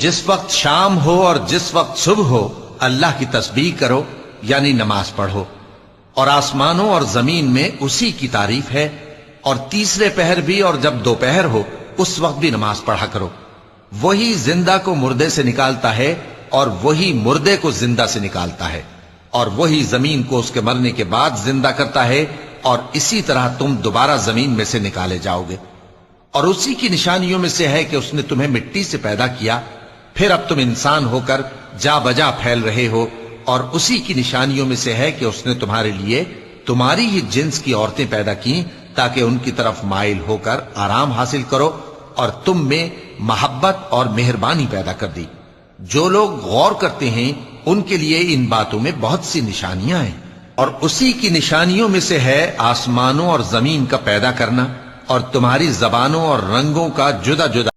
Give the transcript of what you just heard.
جس وقت شام ہو اور جس وقت صبح ہو اللہ کی تسبیح کرو یعنی نماز پڑھو، اور آسمانوں اور زمین میں اسی کی تعریف ہے، اور تیسرے پہر بھی اور جب دوپہر ہو اس وقت بھی نماز پڑھا کرو۔ وہی زندہ کو مردے سے نکالتا ہے اور وہی مردے کو زندہ سے نکالتا ہے، اور وہی زمین کو اس کے مرنے کے بعد زندہ کرتا ہے، اور اسی طرح تم دوبارہ زمین میں سے نکالے جاؤ گے۔ اور اسی کی نشانیوں میں سے ہے کہ اس نے تمہیں مٹی سے پیدا کیا، پھر اب تم انسان ہو کر جا بجا پھیل رہے ہو، اور اسی کی نشانیوں میں سے ہے کہ اس نے تمہارے لیے تمہاری ہی جنس کی عورتیں پیدا کی تاکہ ان کی طرف مائل ہو کر آرام حاصل کرو، اور تم میں محبت اور مہربانی پیدا کر دی۔ جو لوگ غور کرتے ہیں ان کے لیے ان باتوں میں بہت سی نشانیاں ہیں۔ اور اسی کی نشانیوں میں سے ہے آسمانوں اور زمین کا پیدا کرنا، اور تمہاری زبانوں اور رنگوں کا جدا جدا